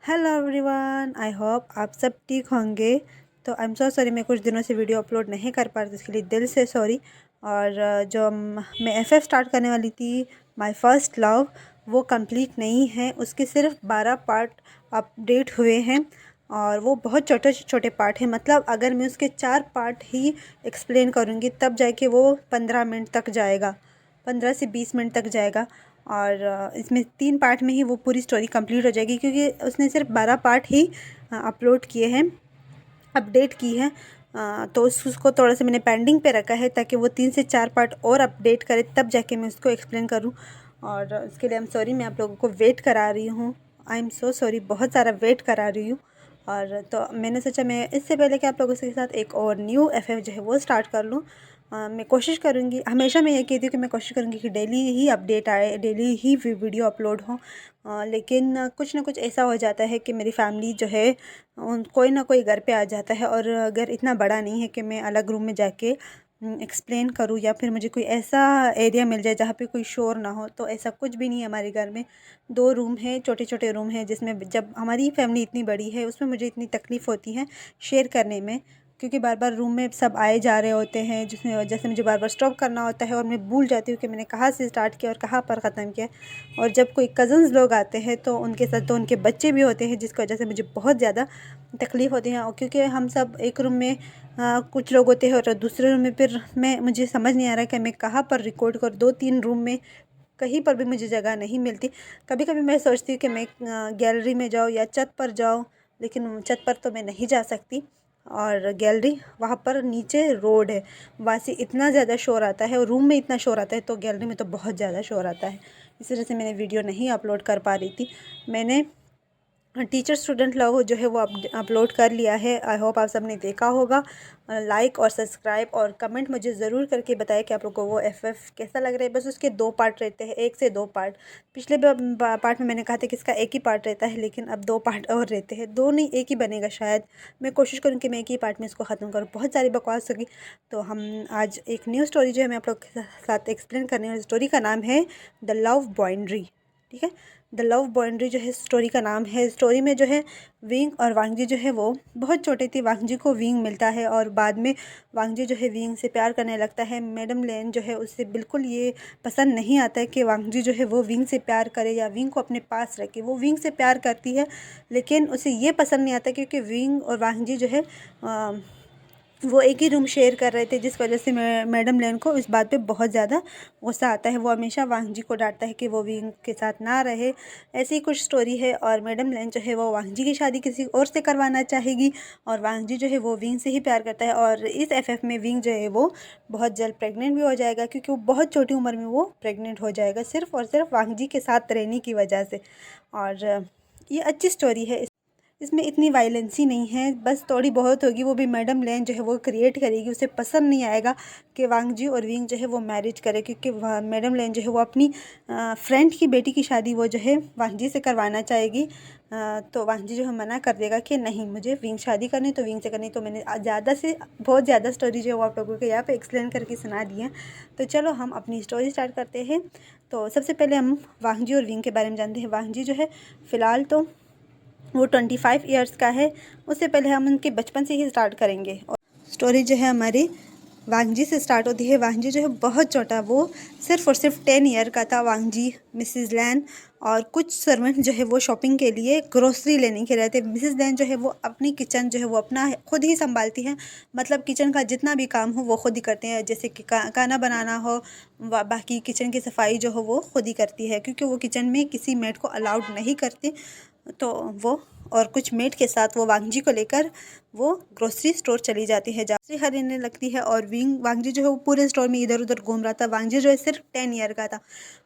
Hello everyone, I hope आप सब ठीक होंगे। तो आई एम सो सॉरी, मैं कुछ दिनों से वीडियो अपलोड नहीं कर पा रही थी, इसके लिए दिल से सॉरी। और मैं एफएफ स्टार्ट करने वाली थी, माय फर्स्ट लव, वो कंप्लीट नहीं है। उसके सिर्फ 12 पार्ट अपडेट हुए हैं और वो बहुत छोटे छोटे पार्ट हैं। मतलब अगर मैं उसके 4 पार्ट ही एक्सप्लेन करूँगी तब जाके वो 15 मिनट तक जाएगा, 15 से 20 मिनट तक जाएगा। और इसमें 3 पार्ट में ही वो पूरी स्टोरी कंप्लीट हो जाएगी, क्योंकि उसने सिर्फ 12 पार्ट ही अपलोड किए हैं, अपडेट की है। तो उसको थोड़ा सा मैंने पेंडिंग पे रखा है ताकि वो 3 से 4 पार्ट और अपडेट करे, तब जाके मैं उसको एक्सप्लेन करूँ। और उसके लिए आई एम सॉरी, मैं आप लोगों को वेट करा रही हूँ। आई एम सो सॉरी, बहुत सारा वेट करा रही हूँ। और तो मैंने सोचा मैं इससे पहले कि आप लोगों के साथ एक और न्यू एफएफ जो है वो स्टार्ट कर लूँ। मैं कोशिश करूँगी, हमेशा मैं ये कहती हूँ कि मैं कोशिश करूँगी कि डेली ही अपडेट आए, डेली ही वीडियो अपलोड हो। लेकिन कुछ ना कुछ ऐसा हो जाता है कि मेरी फैमिली जो है कोई ना कोई घर पे आ जाता है, और घर इतना बड़ा नहीं है कि मैं अलग रूम में जाके एक्सप्लेन करूँ, या फिर मुझे कोई ऐसा एरिया मिल जाए जहाँ पे कोई शोर ना हो। तो ऐसा कुछ भी नहीं है हमारे घर में। 2 रूम है, छोटे छोटे रूम है, जिसमें जब हमारी फैमिली इतनी बड़ी है उसमें मुझे इतनी तकलीफ़ होती है शेयर करने में, क्योंकि बार बार रूम में सब आए जा रहे होते हैं, जिसमें वजह से मुझे बार बार स्टॉप करना होता है और मैं भूल जाती हूँ कि मैंने कहाँ से स्टार्ट किया और कहाँ पर ख़त्म किया। और जब कोई कज़न्स लोग आते हैं तो उनके साथ तो उनके बच्चे भी होते हैं, जिसकी वजह से मुझे बहुत ज़्यादा तकलीफ़ होती है। और क्योंकि हम सब एक रूम में कुछ लोग होते हैं और दूसरे रूम में फिर मुझे समझ नहीं आ रहा है कि मैं कहाँ पर रिकॉर्ड करूँ। 2-3 रूम में कहीं पर भी मुझे जगह नहीं मिलती। कभी कभी मैं सोचती हूँ कि मैं गैलरी में जाऊँ या छत पर जाऊँ, लेकिन छत पर तो मैं नहीं जा सकती। और गैलरी वहाँ पर नीचे रोड है, वहाँ से इतना ज़्यादा शोर आता है और रूम में इतना शोर आता है, तो गैलरी में तो बहुत ज़्यादा शोर आता है। इस वजह से मैंने वीडियो नहीं अपलोड कर पा रही थी। मैंने टीचर स्टूडेंट लव जो है वो अपलोड कर लिया है। आई होप आप सब ने देखा होगा। लाइक और सब्सक्राइब और कमेंट मुझे ज़रूर करके बताएं कि आप लोगों को वो एफएफ कैसा लग रहा है। बस उसके 2 पार्ट रहते हैं, 1 से 2 पार्ट। पिछले पार्ट में मैंने कहा था कि इसका एक ही पार्ट रहता है, लेकिन अब 2 पार्ट और रहते हैं। 2 नहीं, एक ही बनेगा शायद। मैं कोशिश करूँ कि मैं एक ही पार्ट में इसको ख़त्म करूँ, बहुत सारी बकवास होगी। तो हम आज एक न्यू स्टोरी जो है मैं आप लोग के साथ एक्सप्लेन करने वाली स्टोरी का नाम है द लव बाउंड्री। ठीक है, द लव बाउंड्री जो है स्टोरी का नाम है। स्टोरी में जो है विंग और वांगजी जो है वो बहुत छोटे थे। वांगजी को विंग मिलता है और बाद में वांगजी जो है विंग से प्यार करने लगता है। मैडम लेन जो है उससे बिल्कुल ये पसंद नहीं आता है कि वांगजी जो है वो विंग से प्यार करे या विंग को अपने पास रखे। वो विंग से प्यार करती है, लेकिन उसे ये पसंद नहीं आता, क्योंकि विंग और वांगजी जो है वो एक ही रूम शेयर कर रहे थे, जिस वजह से मैडम लेन को इस बात पे बहुत ज़्यादा गुस्सा आता है। वो हमेशा वांगजी को डांटता है कि वो विंग के साथ ना रहे। ऐसी ही कुछ स्टोरी है। और मैडम लेन जो है वो वांगजी की शादी किसी और से करवाना चाहेगी, और वांगजी जो है वो विंग से ही प्यार करता है। और इस एफएफ में विंग जो है वो बहुत जल्द प्रेग्नेंट भी हो जाएगा, क्योंकि वो बहुत छोटी उम्र में वो प्रेग्नेंट हो जाएगा, सिर्फ और सिर्फ वांगजी के साथ रहने की वजह से। और ये अच्छी स्टोरी है, इसमें इतनी वायलेंस ही नहीं है, बस थोड़ी बहुत होगी, वो भी मैडम लेन जो है वो क्रिएट करेगी। उसे पसंद नहीं आएगा कि वांगजी और विंग जो है वो मैरिज करे, क्योंकि मैडम लेन जो है वो अपनी फ्रेंड की बेटी की शादी वो जो है वांगजी से करवाना चाहेगी। तो वांगजी जो है मना कर देगा कि नहीं, मुझे विंग शादी करनी तो विंग से करनी। तो मैंने ज़्यादा से बहुत ज़्यादा स्टोरी जो है वो आप लोगों को यहाँ पे एक्सप्लेन करके सुना दी है। तो चलो हम अपनी स्टोरी स्टार्ट करते हैं। तो सबसे पहले हम वांगजी और विंग के बारे में जानते हैं। वांगजी जो है फ़िलहाल तो वो 25 ईयर्स का है। उससे पहले हम उनके बचपन से ही स्टार्ट करेंगे। और स्टोरी जो है हमारी वांगजी से स्टार्ट होती है। वांगजी जो है बहुत छोटा, वो सिर्फ और सिर्फ 10 ईयर का था। वांगजी, मिसिज़ लैन और कुछ सर्वेंट जो है वो शॉपिंग के लिए ग्रोसरी लेने के रहते। मिसिज़ लैन जो है वो अपनी किचन जो है वो अपना खुद ही संभालती हैं। मतलब किचन का जितना भी काम हो वो खुद ही करते हैं, जैसे कि खाना बनाना हो, बाकी किचन की सफाई जो हो वो खुद ही करती है, क्योंकि वो किचन में किसी मेड को अलाउड नहीं करती। तो वो और कुछ मेट के साथ वो वांगजी को लेकर वो ग्रोसरी स्टोर चली जाती है, ग्रोसरी खरीदने लगती है। और वांगजी जो है वो पूरे स्टोर में इधर उधर घूम रहा था। वांगजी जो है सिर्फ 10 ईयर का था।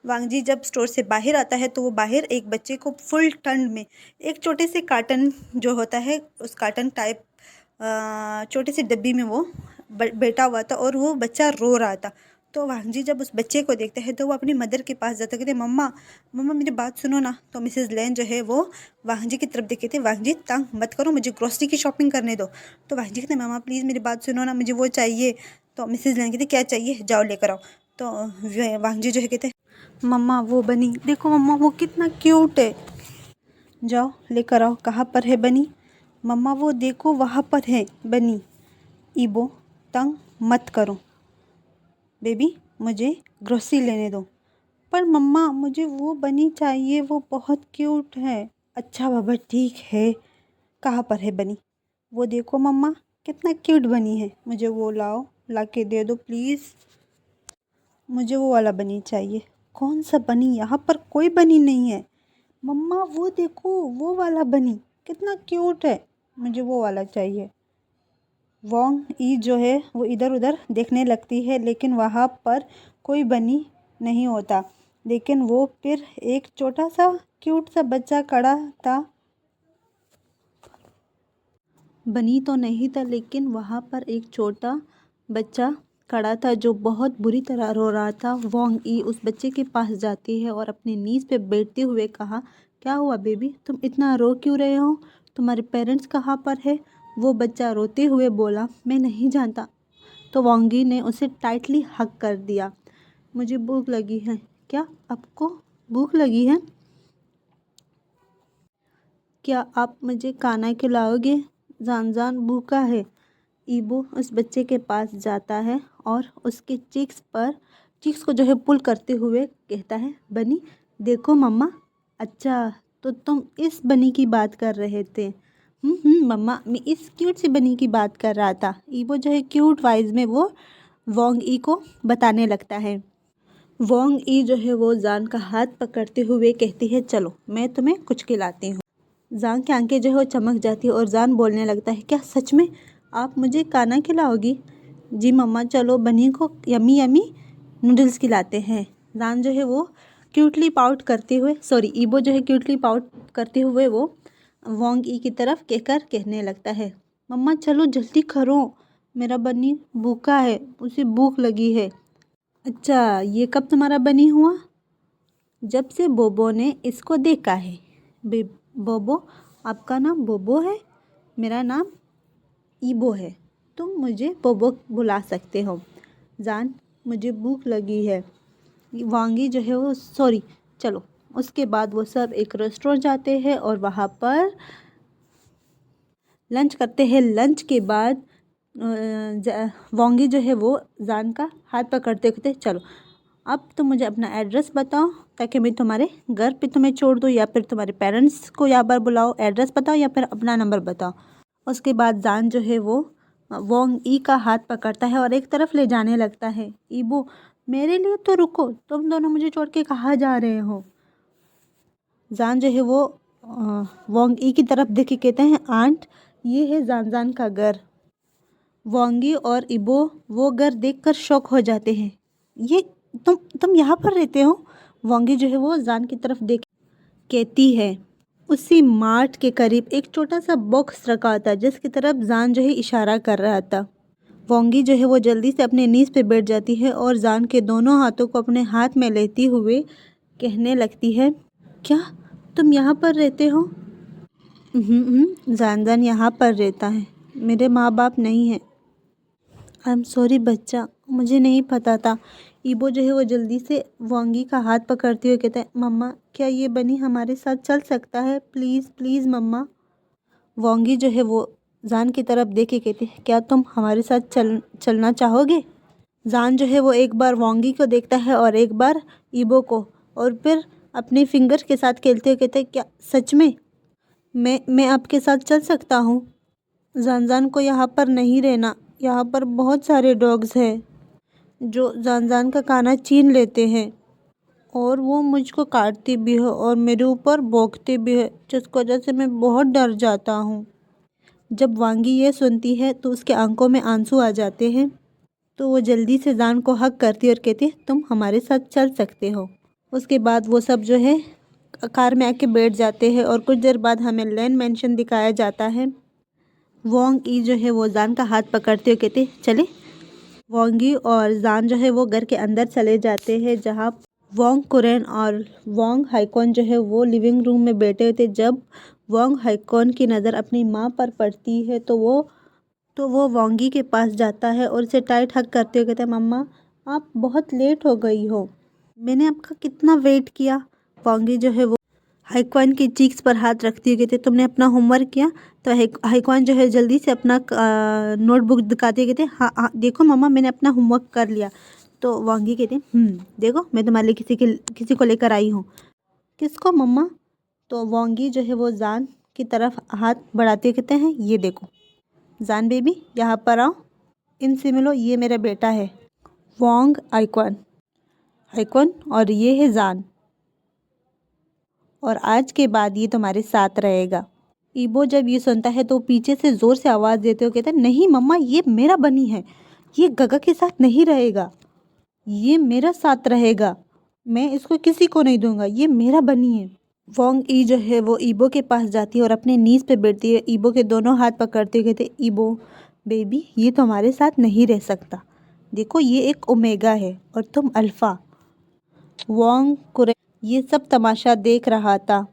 वांगजी जब स्टोर से बाहर आता है तो वो बाहर एक बच्चे को फुल ठंड में एक छोटे से कार्टन जो होता है, उस कार्टन टाइप छोटी सी डब्बी में वो बैठा हुआ था और वो बच्चा रो रहा था। तो वांगजी जब उस बच्चे को देखते हैं तो वो अपनी मदर के पास जाता, कहते मम्मा मम्मा मेरी बात सुनो ना। तो मिसेज़ लेन जो है वो वांगजी की तरफ देखते थे, वांगजी तंग मत करो, मुझे ग्रोसरी की शॉपिंग करने दो। तो वांगजी कहते मम्मा प्लीज़ मेरी बात सुनो ना, मुझे वो चाहिए। तो मिसेज़ लेन कहते क्या चाहिए, जाओ लेकर आओ। तो वांगजी जो है कहते मम्मा वो बनी देखो, मम्मा वो कितना क्यूट है। जाओ लेकर आओ। कहाँ पर है बनी? मम्मा वो देखो वहाँ पर है बनी। ईबो तंग मत करो बेबी, मुझे ग्रोसरी लेने दो। पर मम्मा मुझे वो बनी चाहिए, वो बहुत क्यूट है। अच्छा बाबा ठीक है। कहाँ पर है बनी? वो देखो मम्मा कितना क्यूट बनी है, मुझे वो लाओ, ला के दे दो प्लीज़। मुझे वो वाला बनी चाहिए। कौन सा बनी? यहाँ पर कोई बनी नहीं है। मम्मा वो देखो वो वाला बनी कितना क्यूट है, मुझे वो वाला चाहिए। वोंग ई जो है वो इधर उधर देखने लगती है, लेकिन वहाँ पर कोई बनी नहीं होता। लेकिन वो फिर एक छोटा सा क्यूट सा बच्चा खड़ा था। बनी तो नहीं था, लेकिन वहाँ पर एक छोटा बच्चा खड़ा था जो बहुत बुरी तरह रो रहा था। वोंग ई उस बच्चे के पास जाती है और अपने नीज़ पे बैठते हुए कहा, क्या हुआ बेबी, तुम इतना रो क्यों रहे हो? तुम्हारे पेरेंट्स कहाँ पर है? वो बच्चा रोते हुए बोला, मैं नहीं जानता। तो वोंगी ने उसे टाइटली हग कर दिया। मुझे भूख लगी है। क्या आपको भूख लगी है? क्या आप मुझे खाना खिलाओगे? जान जान भूखा है। ईबो उस बच्चे के पास जाता है और उसके चीक्स को जो है पुल करते हुए कहता है, बनी देखो मम्मा। अच्छा तो तुम इस बनी की बात कर रहे थे? मम्मा मैं इस क्यूट सी बनी की बात कर रहा था। ईबो जो है क्यूट वाइज में वो वोंग ई को बताने लगता है। वोंग ई जो है वो जान का हाथ पकड़ते हुए कहती है, चलो मैं तुम्हें कुछ खिलाती हूँ। जान की आंखें जो है वो चमक जाती है और जान बोलने लगता है, क्या सच में आप मुझे खाना खिलाओगी? जी मम्मा, चलो बनी को यमी यमी नूडल्स खिलाते हैं। जान जो है वो क्यूटली पाउट करते हुए ईबो जो है क्यूटली पाउट करते हुए वो वोंग ई की तरफ कहने लगता है, मम्मा चलो जल्दी करो, मेरा बनी भूखा है, उसे भूख लगी है। अच्छा ये कब तुम्हारा बनी हुआ? जब से बोबो ने इसको देखा है। बोबो, आपका नाम बोबो है? मेरा नाम ईबो है, तुम मुझे बोबो बुला सकते हो। जान मुझे भूख लगी है। वांगी जो है वो चलो। उसके बाद वो सब एक रेस्टोरेंट जाते हैं और वहाँ पर लंच करते हैं। लंच के बाद वांगी जो है वो जान का हाथ पकड़ते कहते, चलो अब तुम मुझे अपना एड्रेस बताओ ताकि मैं तुम्हारे घर पे तुम्हें छोड़ दूँ, या फिर तुम्हारे पेरेंट्स को यहाँ पर बुलाओ, एड्रेस बताओ या फिर अपना नंबर बताओ। उसके बाद जान जो है वो वोंग ई का हाथ पकड़ता है और एक तरफ ले जाने लगता है। ईबो, मेरे लिए तो रुको, तुम दोनों मुझे छोड़ के कहाँ जा रहे हो? जान जो है वो वोंग ई की तरफ देख के कहते हैं, आंट ये है जान जान का घर। वोंगी और इबो वो घर देखकर शॉक हो जाते हैं। ये तुम यहाँ पर रहते हो? वोंगी जो है वो जान की तरफ देख कहती है। उसी मार्ट के करीब एक छोटा सा बॉक्स रखा था जिसकी तरफ जान जो है इशारा कर रहा था। वोंगी जो है वो जल्दी से अपने नीज पे बैठ जाती है और जान के दोनों हाथों को अपने हाथ में लेती हुए कहने लगती है, क्या तुम यहाँ पर रहते हो? जान जान यहाँ पर रहता है, मेरे माँ बाप नहीं हैं। आई एम सॉरी बच्चा, मुझे नहीं पता था। ईबो जो है वो जल्दी से वांगी का हाथ पकड़ते हुए कहता है, मम्मा क्या ये बनी हमारे साथ चल सकता है? प्लीज़ प्लीज़ मम्मा। वांगी जो है वो जान की तरफ देखे कहती है, क्या तुम हमारे साथ चलना चाहोगे? जान जो है वो एक बार वांगी को देखता है और एक बार ईबो को, और फिर अपने फिंगर्स के साथ खेलते हुए कहते हैं, क्या सच में मैं आपके साथ चल सकता हूँ? जान जान को यहाँ पर नहीं रहना, यहाँ पर बहुत सारे डॉग्स हैं जो जान जान का खाना छीन लेते हैं और वो मुझको काटते भी है और मेरे ऊपर भौंकते भी है, जिसकी वजह से मैं बहुत डर जाता हूँ। जब वांगी ये सुनती है तो उसके आंखों में आंसू आ जाते हैं, तो वो जल्दी से जान को हक करती है और कहती है, तुम हमारे साथ चल सकते हो। उसके बाद वो सब जो है कार में आके बैठ जाते हैं और कुछ देर बाद हमें लैन मेंशन दिखाया जाता है। वोंग ई जो है वो जान का हाथ पकड़ते हुए कहते, चले। वोंगी और जान जो है वो घर के अंदर चले जाते हैं, जहाँ वोंग कुरेन और वोंग हाइकॉन जो है वो लिविंग रूम में बैठे थे। जब वोंग हाइकॉन की नज़र अपनी माँ पर पड़ती है तो वो वोंगी के पास जाता है और उसे टाइट हग करते हुए कहता है, मम्मा आप बहुत लेट हो गई हो, मैंने आपका कितना वेट किया। वोंगी जो है वो हाईक्वान की चीक्स पर हाथ रखते हुए कहते तुमने अपना होमवर्क किया। तो हाईक्वान जो है जल्दी से अपना नोटबुक दिखाते कहते हाँ हाँ देखो मम्मा मैंने अपना होमवर्क कर लिया। तो वांगी कहते देखो मैं तुम्हारे लिए किसी को लेकर आई हूँ। किसको मम्मा? तो वांगी जो है वो जान की तरफ हाथ बढ़ाते हुए कहते हैं ये देखो जान बेबी यहाँ पर आओ, इनसे मिलो, ये मेरा बेटा है वांग हाईक्वान और ये है जान, और आज के बाद ये तुम्हारे साथ रहेगा। ईबो जब ये सुनता है तो पीछे से ज़ोर से आवाज़ देते हुए कहता है नहीं मम्मा ये मेरा बनी है, ये गगा के साथ नहीं रहेगा, ये मेरा साथ रहेगा, मैं इसको किसी को नहीं दूंगा, ये मेरा बनी है। वोंग ई जो है वो ईबो के पास जाती है और अपने नीज पे बैठती है, ईबो के दोनों हाथ पकड़ते हुए कहते ईबो बेबी ये तुम्हारे साथ नहीं रह सकता, देखो ये एक ओमेगा है और तुम अल्फ़ा। वोंग कुरे ये सब तमाशा देख रहा था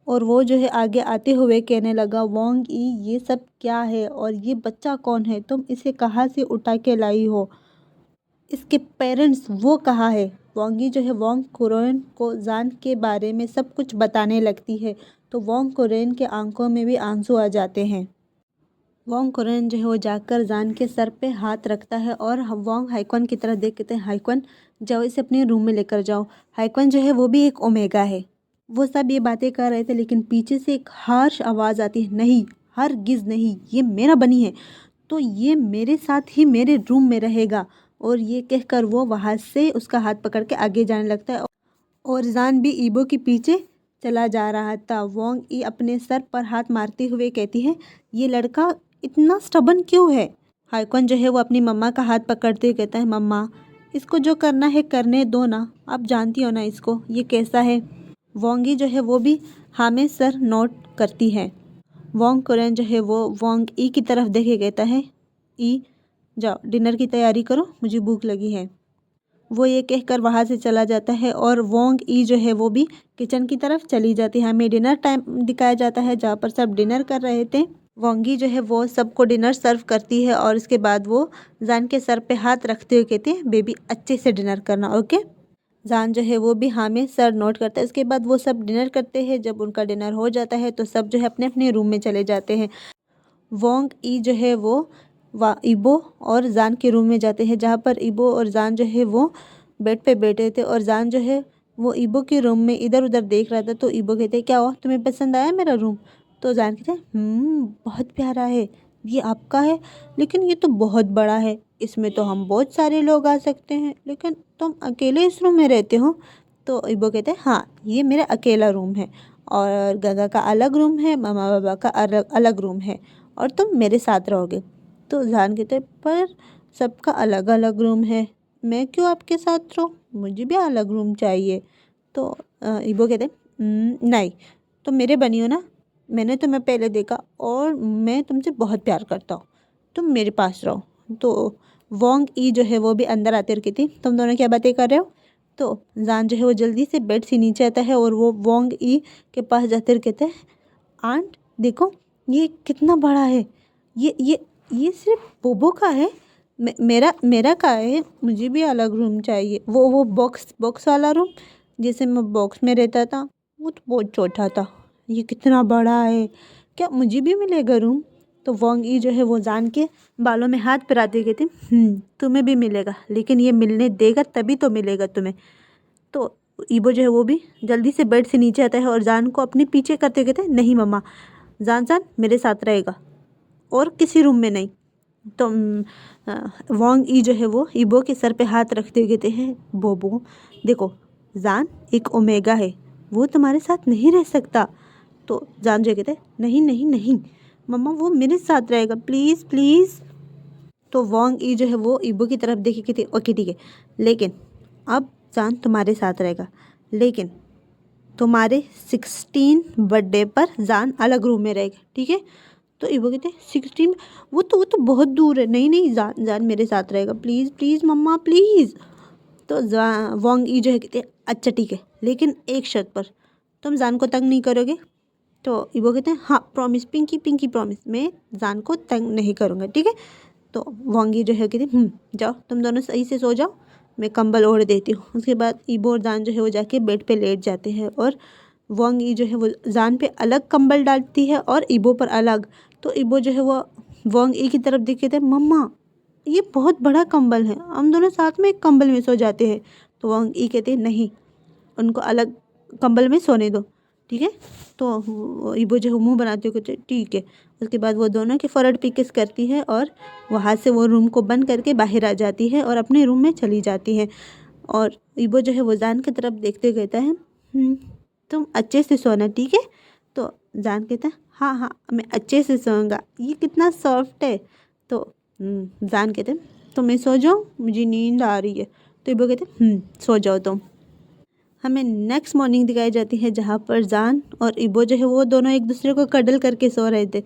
और वो जो है आगे आते हुए कहने लगा वोंग ई ये सब क्या है और ये बच्चा कौन है, तुम इसे कहाँ से उठा के लाई हो, इसके पेरेंट्स वो कहाँ है। वांगी जो है वोंग कुरेन को जान के बारे में सब कुछ बताने लगती है तो वोंग कुरेन के आंखों में भी आंसू आ जाते हैं। वोंग कुरेन जो है वो जाकर जान के सर पे हाथ रखता है और वोंग हाईक्वान की तरफ देख कहते हैं हाईक्वान जाओ इसे अपने रूम में लेकर जाओ। हाईक्वान जो है वो भी एक ओमेगा है। वो सब ये बातें कर रहे थे लेकिन पीछे से एक हार्श आवाज़ आती है नहीं हरगिज़ नहीं, ये मेरा बनी है तो ये मेरे साथ ही मेरे रूम में रहेगा। और ये कहकर वो वहाँ से उसका हाथ पकड़ के आगे जाने लगता है और जान भी ईबो के पीछे चला जा रहा था। वोंग ई अपने सर पर हाथ मारते हुए कहती है ये लड़का इतना स्टबन क्यों है। हाईक्वान जो है वो अपनी मम्मा का हाथ पकड़ते हुए कहता है मम्मा इसको जो करना है करने दो ना, आप जानती हो ना इसको ये कैसा है। वोंगी जो है वो भी हाँ में सर नोट करती है। वोंग कुरेन जो है वो वोंग ई की तरफ देखे कहता है ई जाओ डिनर की तैयारी करो मुझे भूख लगी है। वो ये कहकर वहाँ से चला जाता है और वोंग ई जो है वो भी किचन की तरफ चली जाती है। हमें डिनर टाइम दिखाया जाता है जहाँ पर सब डिनर कर रहे थे। वोंगी जो है वो सबको डिनर सर्व करती है और उसके बाद वो जान के सर पे हाथ रखते हुए कहती है बेबी अच्छे से डिनर करना ओके। जान जो है वो भी हाँ में सर नोट करता है। उसके बाद वो सब डिनर करते हैं। जब उनका डिनर हो जाता है तो सब जो है अपने अपने रूम में चले जाते हैं। वोंग ई जो है वो ईबो और जान के रूम में जाते हैं जहाँ पर ईबो और जान जो है वो बेड पे बैठे थे और जान जो है वो ईबो के रूम में इधर उधर देख रहा था। तो ईबो कहते क्या हुआ तुम्हें पसंद आया मेरा रूम? तो जान कहते बहुत प्यारा है, ये आपका है लेकिन ये तो बहुत बड़ा है, इसमें तो हम बहुत सारे लोग आ सकते हैं लेकिन तुम अकेले इस रूम में रहते हो। तो ईबो कहते हैं हाँ ये मेरा अकेला रूम है और गगा का अलग रूम है, मामा बाबा का अलग रूम है और तुम मेरे साथ रहोगे। तो जान कहते पर सबका अलग अलग रूम है, मैं क्यों आपके साथ रहूँ, मुझे भी अलग रूम चाहिए। तो ईबो कहते नहीं तुम मेरे बनी हो ना, मैंने तुम्हें पहले देखा और मैं तुमसे बहुत प्यार करता हूँ, तुम मेरे पास रहो। तो वोंग ई जो है वो भी अंदर आते रखी थी तुम दोनों क्या बातें कर रहे हो। तो जान जो है वो जल्दी से बेड से नीचे आता है और वो वोंग ई के पास जाते कहते हैं आंट देखो ये कितना बड़ा है, ये सिर्फ बोबो का है, मेरा का है, मुझे भी अलग रूम चाहिए। वो बॉक्स वाला रूम जैसे मैं बॉक्स में रहता था वो तो बहुत छोटा था, ये कितना बड़ा है, क्या मुझे भी मिलेगा रूम? तो वोंग ई जो है वो जान के बालों में हाथ फिराते कहते तुम्हें भी मिलेगा लेकिन ये मिलने देगा तभी तो मिलेगा तुम्हें। तो ईबो जो है वो भी जल्दी से बेड से नीचे आता है और जान को अपने पीछे करते कहते नहीं मम्मा जान मेरे साथ रहेगा और किसी रूम में नहीं। तो वोंग ई जो है वो ईबो के सर पे हाथ रखते हुए कहते हैं बोबो देखो जान एक ओमेगा है, वो तुम्हारे साथ नहीं रह सकता। तो जान जो कहते नहीं नहीं नहीं मम्मा वो मेरे साथ रहेगा प्लीज़ प्लीज़। तो वोंग ई जो है वो ईबो की तरफ देखे कहते ओके ठीक है लेकिन अब जान तुम्हारे साथ रहेगा लेकिन तुम्हारे 16 बर्थडे पर जान अलग रूम में रहेगा ठीक है। तो ईबो कहते 16 वो तो बहुत दूर है, नहीं नहीं जान मेरे साथ रहेगा प्लीज़ प्लीज़ मम्मा प्लीज़। तो वोंग ई जो है कहते अच्छा ठीक है लेकिन एक शर्त पर, तुम जान को तंग नहीं करोगे। तो ईबो कहते हैं हाँ प्रॉमिस पिंकी पिंकी प्रॉमिस, मैं जान को तंग नहीं करूँगा ठीक है। तो वोंगी जो है कहते जाओ तुम दोनों सही से सो जाओ, मैं कंबल ओढ़ देती हूँ। उसके बाद ईबो और जान जो है वो जाके बेड पे लेट जाते हैं और वांग ई जो है वो जान पे अलग कंबल डालती है और ईबो पर अलग। तो ईबो जो है वो वांग ई की तरफ देख के कहते मम्मा ये बहुत बड़ा कंबल है, हम दोनों साथ में एक कंबल में सो जाते हैं। तो वांग ई कहते नहीं, उनको अलग कंबल में सोने दो, ठीक है। तो ईबो जो मुंह बनाते हुए कहते ठीक है। उसके बाद वो दोनों के फॉरवर्ड पे किस करती है और वहाँ से वो रूम को बंद करके बाहर आ जाती है और अपने रूम में चली जाती है। और ईबो जो है वो जान की तरफ देखते कहता है तुम अच्छे से सोना, ठीक है। तो जान कहता है हाँ हाँ मैं अच्छे से सोऊंगा, ये कितना सॉफ्ट है। तो जान कहते तो मैं सो जाऊँ, मुझे नींद आ रही है। तो ईबो कहते सो जाओ तुम। हमें नेक्स्ट मॉर्निंग दिखाई जाती है जहाँ पर जान और ईबो जो है वो दोनों एक दूसरे को कडल करके सो रहे थे।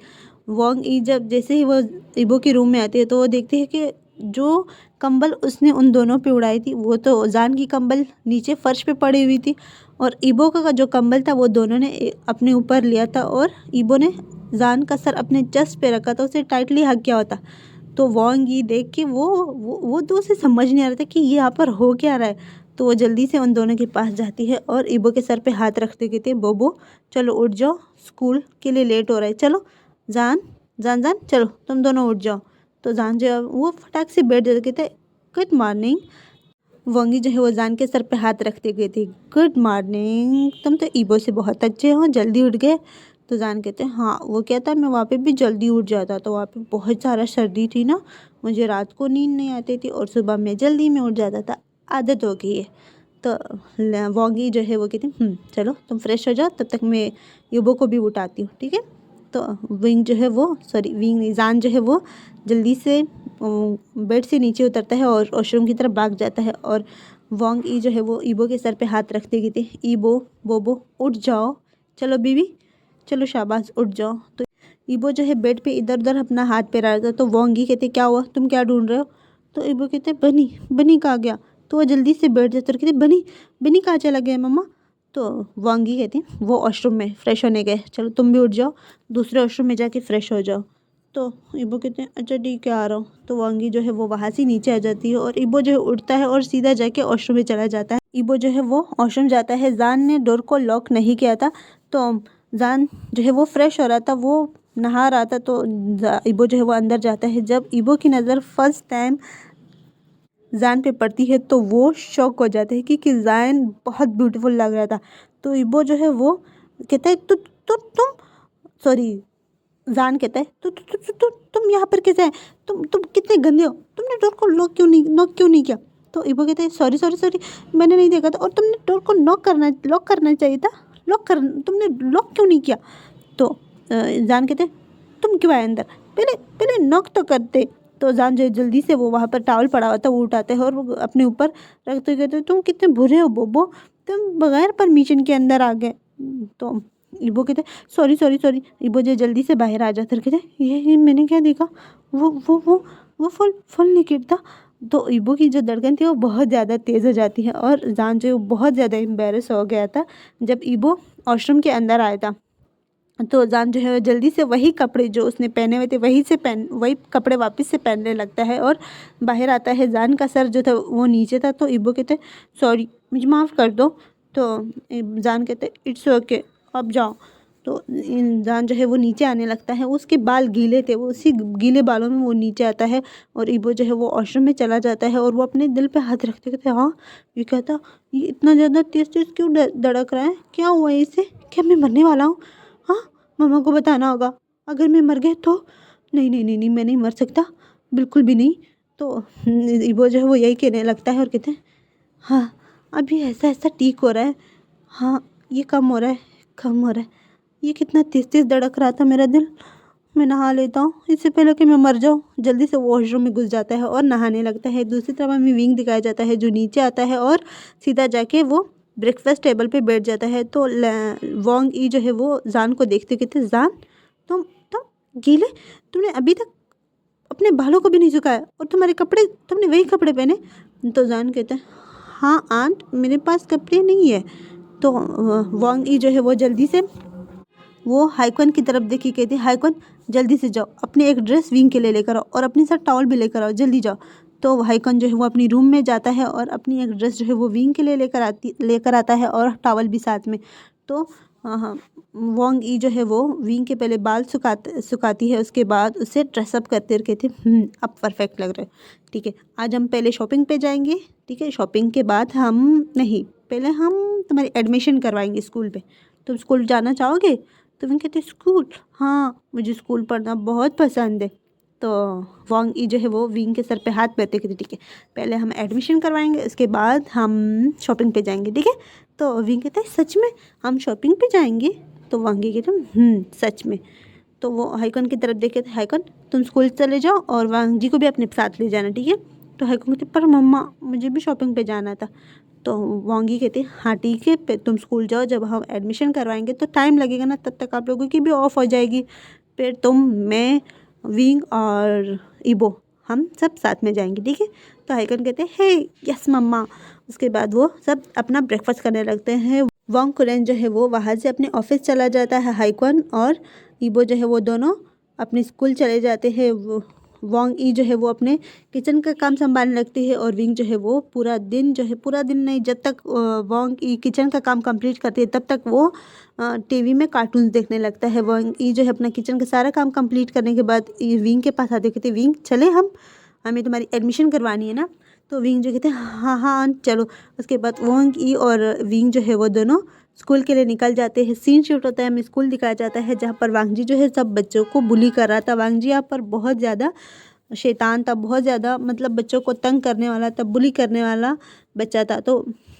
वांग ई जब जैसे ही वो ईबो के रूम में आती है तो वो देखती है कि जो कंबल उसने उन दोनों पे उड़ाई थी वो तो जान की कंबल नीचे फर्श पे पड़ी हुई थी और ईबो का जो कंबल था वो दोनों ने अपने ऊपर लिया था और ईबो ने जान का सर अपने चेस्ट पे रखा था, उसे टाइटली हग किया होता। तो वांग ई देख के वो तो उसे समझ नहीं आ रहा था कि ये यहाँ पर हो क्या रहा है। तो वो जल्दी से उन दोनों के पास जाती है और ईबो के सर पे हाथ रखते कहते बोबो चलो उठ जाओ, स्कूल के लिए लेट हो रहा है, चलो जान जान जान चलो तुम दोनों उठ जाओ। तो जान जो है वो फटाक से बैठ जाते कहते गुड मॉर्निंग। वांगी जो है वो जान के सर पे हाथ रखते गए थे गुड मॉर्निंग, तुम तो ईबो से बहुत अच्छे हो, जल्दी उठ गए। तो जान कहते हैं हाँ वो कहता है मैं वहाँ पे भी जल्दी उठ जाता, तो वहाँ पे बहुत सारा सर्दी थी ना, मुझे रात को नींद नहीं आती थी और सुबह में जल्दी में उठ जाता था, आदत हो गई है। तो वांगी जो है वो कहती चलो तुम फ्रेश हो जाओ, तब तक मैं ईबो को भी उठाती हूँ, ठीक है। तो विंग जो है वो विंग नहीं जान जो है वो जल्दी से बेड से नीचे उतरता है और वॉशरूम की तरफ भाग जाता है और वांग ई जो है वो ईबो के सर पे हाथ रखते कहते ईबो बोबो उठ जाओ, चलो बीबी चलो शाबाश उठ जाओ। तो ईबो जो है बेड पे इधर उधर अपना हाथ पैर रहा था। तो वांग ई कहते क्या हुआ, तुम क्या ढूंढ रहे हो। तो ईबो कहते बनी बनी कहाँ गया। तो वो जल्दी से बैठ जाते और कहते बनी बनी कहाँ चला गया मम्मा। तो वांगी कहती वो वॉशरूम में फ्रेश होने गए, चलो तुम भी उठ जाओ, दूसरे वॉशरूम में जाके फ्रेश हो जाओ। तो ईबो कहते हैं अच्छा ठीक है आ रहा हूँ। तो वांगी जो है वो वहाँ से नीचे आ जाती है और ईबो जो है उठता है और सीधा जाके वॉशरूम में चला जाता है। ईबो जो है वो वॉशरूम जाता है, जान ने डोर को लॉक नहीं किया था। तो जान जो है वो फ्रेश हो रहा था, वो नहा रहा था। तो ईबो जो है वो अंदर जाता है। जब ईबो की नज़र फर्स्ट टाइम जान पे पड़ती है तो वो शॉक हो जाते हैं क्योंकि जान बहुत ब्यूटीफुल लग रहा था। तो ईबो जो है वो कहता है तुम सॉरी जान कहता है तुम यहाँ पर कैसे हैं, तुम कितने गंदे हो, तुमने डोर को नॉक क्यों नहीं किया। तो ईबो कहता है सॉरी सॉरी सॉरी मैंने नहीं देखा था, और तुमने डोर को लॉक करना चाहिए था, तुमने लॉक क्यों नहीं किया। तो जान कहते तुम क्यों आए अंदर, पहले पहले नॉक तो करते। तो जान जो जल्दी से वो वहाँ पर टावल पड़ा हुआ था वो उठाते हैं और वो अपने ऊपर रखते कहते तुम कितने बुरे हो बोबो, तुम बगैर परमिशन के अंदर आ गए। तो ईबो कहते सॉरी सॉरी सॉरी। ईबो जो जल्दी से बाहर आ जाते कहते ये मैंने क्या देखा, वो फुल नेकेड था। तो ईबो की जो धड़कन थी वो बहुत ज़्यादा तेज़ हो जाती है और जान जो बहुत ज़्यादा एम्बेरस हो गया था जब ईबो वॉशरूम के अंदर आया था। तो जान जो है जल्दी से वही कपड़े जो उसने पहने हुए थे वही कपड़े वापस से पहनने लगता है और बाहर आता है। जान का सर जो था वो नीचे था। तो ईबो कहते सॉरी मुझे माफ़ कर दो। तो जान कहते इट्स ओके अब जाओ। तो जान जो है वो नीचे आने लगता है, उसके बाल गीले थे, वो उसी गीले बालों में वो नीचे आता है और ईबो जो है वो वॉशरूम में चला जाता है और वो अपने दिल पे हाथ रखते कहते हाँ ये कहता ये इतना ज़्यादा तेज़ तेज़ क्यों धड़क रहा है, क्या हुआ है इसे, क्या मैं मरने वाला हूँ। हाँ मम्मा को बताना होगा, अगर मैं मर गया तो। नहीं नहीं नहीं नहीं मैं नहीं मर सकता, बिल्कुल भी नहीं। तो ईबो जो है वो यही कहने लगता है और कहते हैं हाँ अभी ऐसा ऐसा ठीक हो रहा है, हाँ ये कम हो रहा है कम हो रहा है। ये कितना तेज़ तेज़ धड़क रहा था मेरा दिल, मैं नहा लेता हूँ इससे पहले कि मैं मर जाऊँ। जल्दी से वॉशरूम में घुस जाता है और नहाने लगता है। दूसरी तरफ हमें विंग दिखाया जाता है जो नीचे आता है और सीधा जाके वो ब्रेकफास्ट टेबल पे बैठ जाता है। तो वांग ई जो है वो जान को देखते कहते जान तुम गीले, तुमने अभी तक अपने बालों को भी नहीं सुखाया और तुम्हारे कपड़े तुमने वही कपड़े पहने। तो जान कहता है हाँ आंट मेरे पास कपड़े नहीं है। तो वांग ई जो है वो जल्दी से वो हाइकवन की तरफ देखी कहती हाइकवन जल्दी से जाओ अपनी एक ड्रेस विंग के लिए लेकर आओ और अपने साथ टॉवल भी लेकर आओ, जल्दी जाओ। तो हाइकवन जो है वो अपनी रूम में जाता है और अपनी एक ड्रेस जो है वो विंग के लिए लेकर आता है और टॉवल भी साथ में। तो हाँ हाँ, वांग ई जो है वो विंग के पहले बाल सुखाती है, उसके बाद उसे ड्रेसअप करते कहते अब परफेक्ट लग रहा है। ठीक है, आज हम पहले शॉपिंग पे जाएंगे। ठीक है, शॉपिंग के बाद हम नहीं, पहले हम तुम्हारी एडमिशन करवाएंगे स्कूल पे। तुम स्कूल जाना चाहोगे? तो विंग कहते स्कूल, हाँ मुझे स्कूल पढ़ना बहुत पसंद है। तो वांग ई जो है वो विंग के सर पे हाथ बैठते कहते ठीक है, पहले हम एडमिशन करवाएंगे, उसके बाद हम शॉपिंग पे जाएंगे। ठीक है, तो विंग कहता है सच में हम शॉपिंग पे जाएंगे? तो वांगी कहते सच में। तो वो हाइकन की तरफ देखे थे, हाइकन तुम स्कूल चले जाओ और वांग जी को भी अपने साथ ले जाना। ठीक है, तो हाइकन कहते पर मम्मा मुझे भी शॉपिंग पे जाना था। तो वांगी कहते हाँ ठीक है, तुम स्कूल जाओ, जब हम एडमिशन करवाएंगे तो टाइम लगेगा ना, तब तक आप लोगों की भी ऑफ हो जाएगी, फिर तुम, मैं, विंग और इबो हम सब साथ में जाएंगे। ठीक है, तो हाइकन कहते हैं हे यस मम्मा। उसके बाद वो सब अपना ब्रेकफास्ट करने लगते हैं। वांग कुरेन जो है वो वहाँ से अपने ऑफिस चला जाता है, हाइकन और इबो जो है वो दोनों अपने स्कूल चले जाते हैं। वांग ई जो है वो अपने किचन का काम संभालने लगती है और विंग जो है वो पूरा दिन जो है, पूरा दिन नहीं, जब तक वांग ई किचन का काम कंप्लीट करती है तब तक वो टीवी में कार्टून्स देखने लगता है। वांग ई जो है अपना किचन का सारा काम कंप्लीट करने के बाद विंग के पास आते कहते विंग चले हम, हमें तुम्हारी एडमिशन करवानी है ना। तो विंग जो कहते हैं हाँ हाँ चलो। उसके बाद वांग ई और विंग जो है वो दोनों स्कूल के लिए निकल जाते हैं। सीन शिफ्ट होता है, हमें स्कूल दिखाया जाता है जहाँ पर वांग जी जो है सब बच्चों को बुली कर रहा था। वांग जी यहाँ पर बहुत ज़्यादा शैतान था, बहुत ज़्यादा मतलब बच्चों को तंग करने वाला था, बुली करने वाला बच्चा था। तो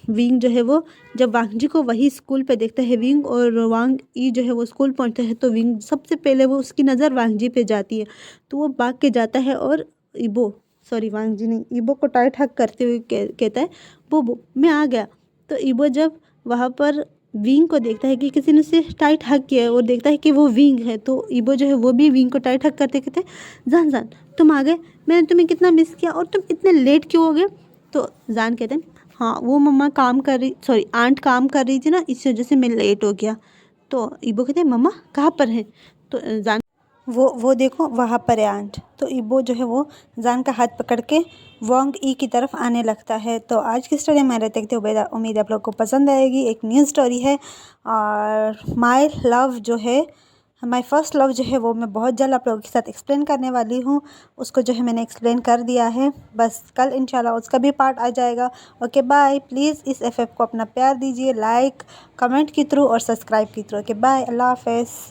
विंग जो है वो जब वांग जी को वही स्कूल पे देखता है, विंग और वांग ई जो है वो स्कूल पहुँचते हैं, तो विंग सबसे पहले वो उसकी नज़र वांग जी पे जाती है, तो वो भाग के जाता है और इबो, सॉरी वांग जी नहीं, इबो को टाइट हक करते हुए कहता है बोबो मैं आ गया। तो इबो जब वहाँ पर विंग को देखता है कि किसी ने उसे टाइट हक किया है और देखता है कि वो विंग है, तो इबो जो है वो भी विंग को टाइट हक करते कहते जान जान तुम आ गए, मैंने तुम्हें कितना मिस किया और तुम इतने लेट क्यों हो गए? तो जान कहते हैं हाँ वो मम्मा काम कर रही, सॉरी आंट काम कर रही थी ना, इस वजह से मैं लेट हो गया। तो इबो कहते हैं मम्मा कहाँ पर है? तो जान वो देखो वहाँ पर है आंट। तो इबो जो है वो जान का हाथ पकड़ के वांग ई की तरफ आने लगता है। तो आज की स्टोरी हमारे देखते हुए उम्मीद आप लोग को पसंद आएगी। एक न्यू स्टोरी है और माय लव जो है, माय फर्स्ट लव जो है वो मैं बहुत जल्द आप लोगों के साथ एक्सप्लेन करने वाली हूँ। उसको जो है मैंने एक्सप्लेन कर दिया है, बस कल इंशाल्लाह उसका भी पार्ट आ जाएगा। ओके बाय, प्लीज़ इस FF को अपना प्यार दीजिए, लाइक कमेंट के थ्रू और सब्सक्राइब के थ्रू। ओके बाय, अल्लाह हाफ़िज़।